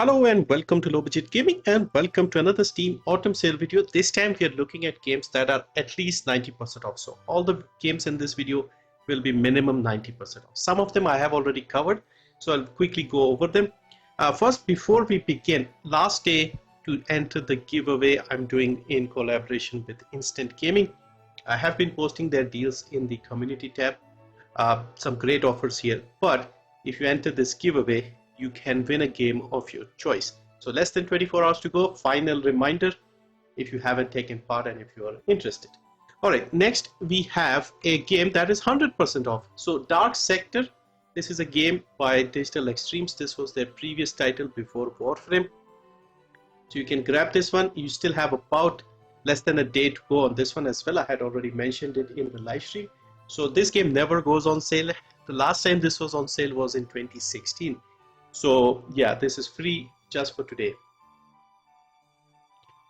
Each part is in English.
Hello and welcome to Low Budget Gaming and welcome to another Steam Autumn Sale video. This time we are looking at games that are at least 90% off. So all the games in this video will be minimum 90% off. Some of them I have already covered, so I'll quickly go over them. First, before we begin, last day to enter the giveaway I'm doing in collaboration with Instant Gaming. I have been posting their deals in the community tab. Some great offers here, but if you enter this giveaway, you can win a game of your choice. So less than 24 hours to go. Final reminder if you haven't taken part and if you are interested. Alright, next we have a game that is 100% off. So Dark Sector, this is a game by Digital Extremes. This was their previous title before Warframe. So you can grab this one. You still have about less than a day to go on this one as well. I had already mentioned it in the live stream. So this game never goes on sale. The last time this was on sale was in 2016. So yeah, this is free just for today.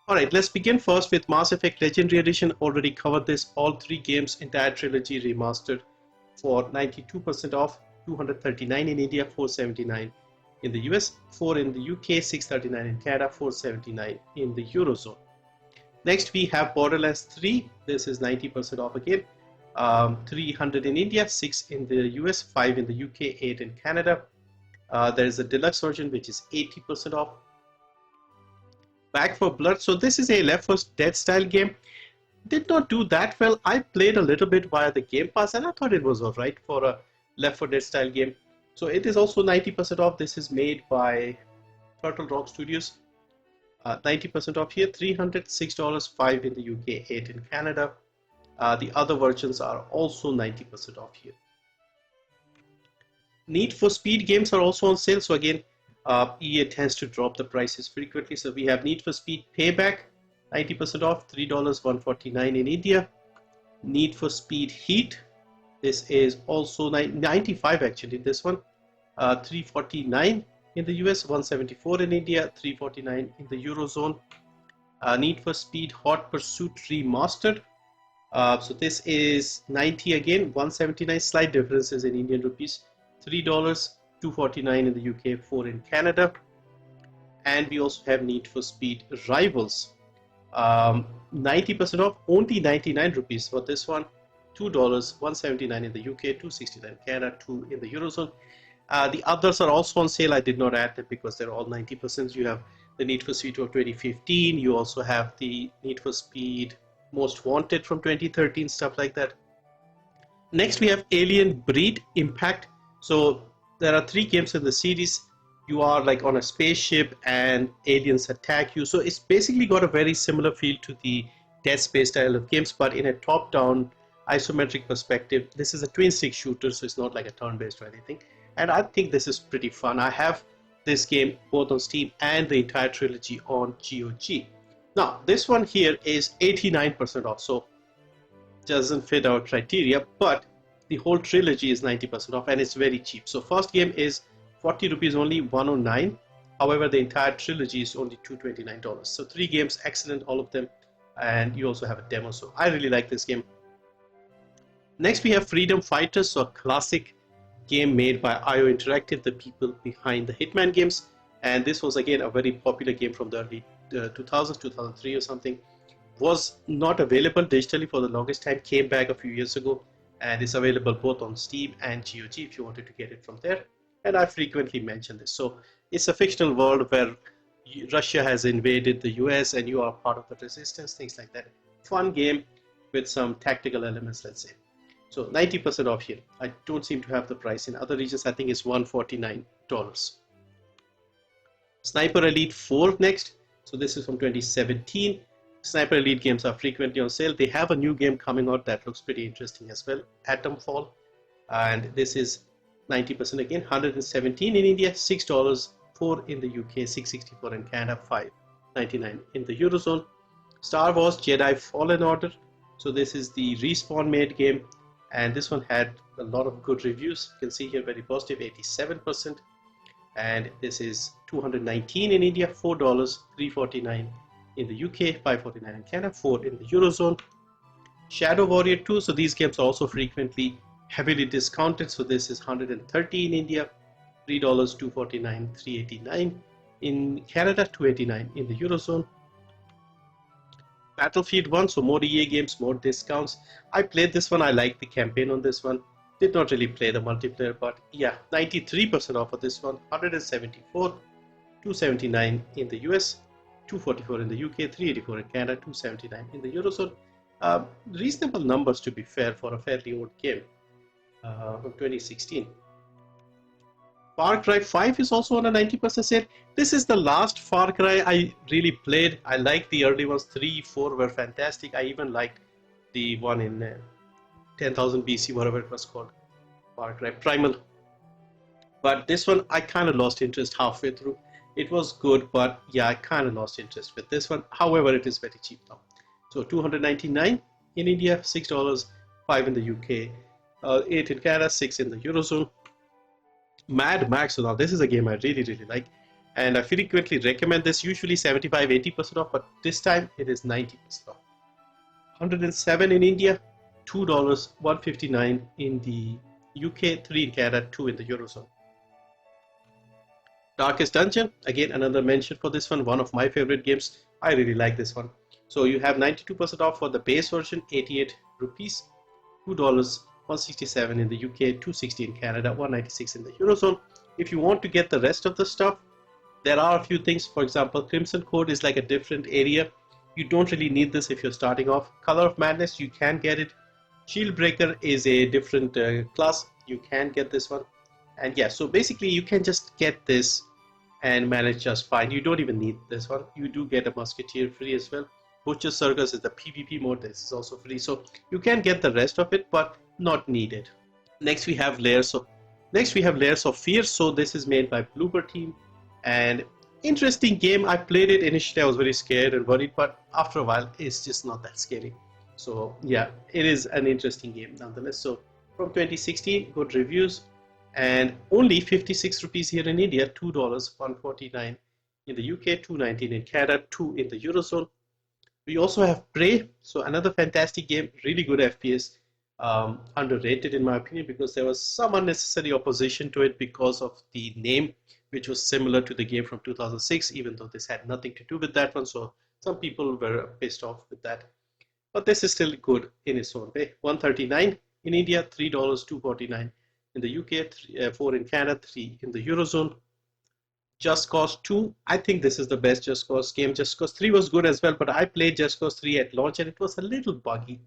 Alright, let's begin first with Mass Effect Legendary Edition. Already covered this, all three games, entire trilogy remastered for 92% off, 239 in India, 479 in the US, 4 in the UK, 639 in Canada, 479 in the Eurozone. Next we have Borderlands 3. This is 90% off again. 300 in India, 6 in the US, 5 in the UK, 8 in Canada. There is a deluxe version which is 80% off. Back 4 Blood. So this is a Left 4 Dead style game. Did not do that well. I played a little bit via the Game Pass and I thought it was alright for a Left 4 Dead style game. So it is also 90% off. This is made by Turtle Rock Studios. 90% off here. $306, 5 in the UK, 8 in Canada. The other versions are also 90% off here. Need for Speed games are also on sale. So again, EA tends to drop the prices frequently. So we have Need for Speed Payback, 90% off, $3, 149 in India. Need for Speed Heat, this is also 95 actually, this one, 349 in the US, 174 in India, 349 in the Eurozone. Need for Speed Hot Pursuit Remastered. So this is 90 again, 179, slight differences in Indian rupees. $3, 249 in the UK, 4 in Canada. And we also have Need for Speed Rivals, 90% off, only 99 rupees for this one. $2, 179 in the UK, 269 in Canada, 2 in the Eurozone. The others are also on sale. I did not add them because they're all 90%. You have the Need for Speed of 2015. You also have the Need for Speed Most Wanted from 2013, stuff like that. Next we have Alien Breed Impact. So there are 3 games in the series. You are like on a spaceship and aliens attack you. So it's basically got a very similar feel to the Dead Space style of games, but in a top-down isometric perspective. This is a twin-stick shooter, so it's not like a turn-based or anything. And I think this is pretty fun. I have this game both on Steam and the entire trilogy on GOG. Now, this one here is 89% off, so doesn't fit our criteria, but the whole trilogy is 90% off and it's very cheap. So first game is 40 rupees only, 109. However, the entire trilogy is only $229. So 3 games, excellent, all of them. And you also have a demo. So I really like this game. Next, we have Freedom Fighters, so a classic game made by IO Interactive, the people behind the Hitman games. And this was again a very popular game from the early 2000s, 2003 or something. Was not available digitally for the longest time, came back a few years ago. And it's available both on Steam and GOG if you wanted to get it from there. And I frequently mention this. So it's a fictional world where Russia has invaded the US and you are part of the resistance, things like that. Fun game with some tactical elements, let's say. So 90% off here. I don't seem to have the price. In other regions, I think it's $149. Sniper Elite 4 next. So this is from 2017. Sniper Elite games are frequently on sale. They have a new game coming out that looks pretty interesting as well, Atomfall, and this is 90% again, 117 in India, $6, 4 in the UK, 664 in Canada, 599 in the Eurozone. Star Wars Jedi Fallen Order. So this is the Respawn made game, and this one had a lot of good reviews. You can see here very positive, 87%, and this is 219 in India, $4, 349 in the UK, 549 in Canada, 4 in the Eurozone. Shadow Warrior 2, so these games are also frequently heavily discounted. So this is 130 in India, $3, 249, 389 In Canada, 289 in the Eurozone. Battlefield 1, so more EA games, more discounts. I played this one, I liked the campaign on this one. Did not really play the multiplayer, but yeah, 93% off of this one, 174, 279 in the US, 244 in the UK, 384 in Canada, 279 in the Eurozone. Reasonable numbers to be fair for a fairly old game from 2016. Far Cry 5 is also on a 90% sale. This is the last Far Cry I really played. I liked the early ones. 3, 4 were fantastic. I even liked the one in 10,000 BC, whatever it was called, Far Cry Primal. But this one, I kind of lost interest halfway through. It was good, but yeah, I kind of lost interest with this one. However, it is very cheap now. So 299 in India, $6, 5 in the UK, 8 in Canada, 6 in the Eurozone. Mad Max, so now this is a game I really like, and I frequently recommend this, usually 75-80% off, but this time it is 90% off. 107 in India, $2, 159 in the UK, 3 in Canada, 2 in the Eurozone. Darkest Dungeon, again another mention for this one of my favorite games. I really like this one. So you have 92% off for the base version, 88 rupees, $2, 167 in the UK, 260 in Canada, 196 in the Eurozone. If you want to get the rest of the stuff, there are a few things. For example, Crimson Code is like a different area. You don't really need this if you're starting off. Color of Madness, you can get it. Shieldbreaker is a different class. You can get this one. And yeah, so basically you can just get this and manage just fine. You don't even need this one. You do get a Musketeer free as well. Butcher Circus is the PvP mode. This is also free. So you can get the rest of it, but not needed. Next we have Layers of Fear. So this is made by Bloober Team, and interesting game. I played it initially, I was very scared and worried, but after a while it's just not that scary. So yeah, it is an interesting game nonetheless. So from 2016, good reviews, and only 56 rupees here in India, $2, 149 in the UK, 219 in Canada, 2 in the Eurozone. We also have Prey, so another fantastic game, really good FPS. Underrated in my opinion, because there was some unnecessary opposition to it because of the name, which was similar to the game from 2006, even though this had nothing to do with that one. So some people were pissed off with that, but this is still good in its own way. 139 in India, $3, 249 in the UK, 4 in Canada, 3 in the Eurozone. Just Cause 2, I think this is the best Just Cause game. Just Cause 3 was good as well, but I played Just Cause 3 at launch and it was a little buggy.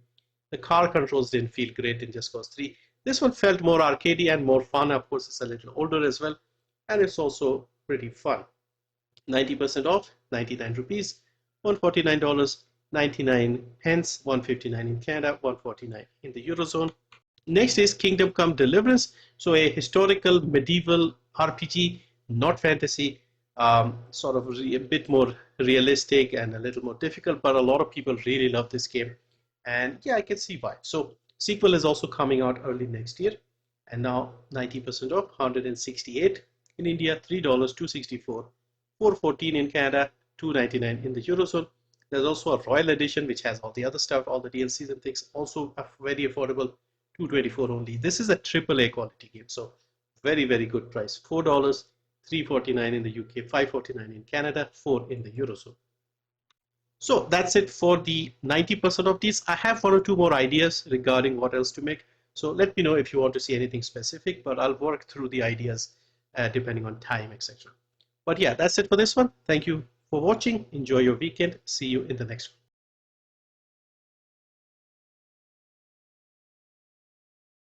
The car controls didn't feel great in Just Cause 3. This one felt more arcadey and more fun. Of course, it's a little older as well, and it's also pretty fun. 90% off, 99 rupees, $149, 99 pence, 159 in Canada, 149 in the Eurozone. Next is Kingdom Come Deliverance. So a historical medieval RPG, not fantasy, sort of a bit more realistic and a little more difficult, but a lot of people really love this game. And yeah, I can see why. So sequel is also coming out early next year, and now 90% off, 168 in India, $3, 264, 414 in Canada, 299 in the Eurozone. There's also a Royal Edition which has all the other stuff, all the DLCs and things, also very affordable, 224 only. This is a AAA quality game, so very good price. $4, 349 in the UK, 549 in Canada, 4 in the Eurozone. So that's it for the 90% of these. I have 1 or 2 more ideas regarding what else to make. So let me know if you want to see anything specific, but I'll work through the ideas depending on time, etc. But yeah, that's it for this one. Thank you for watching. Enjoy your weekend. See you in the next one.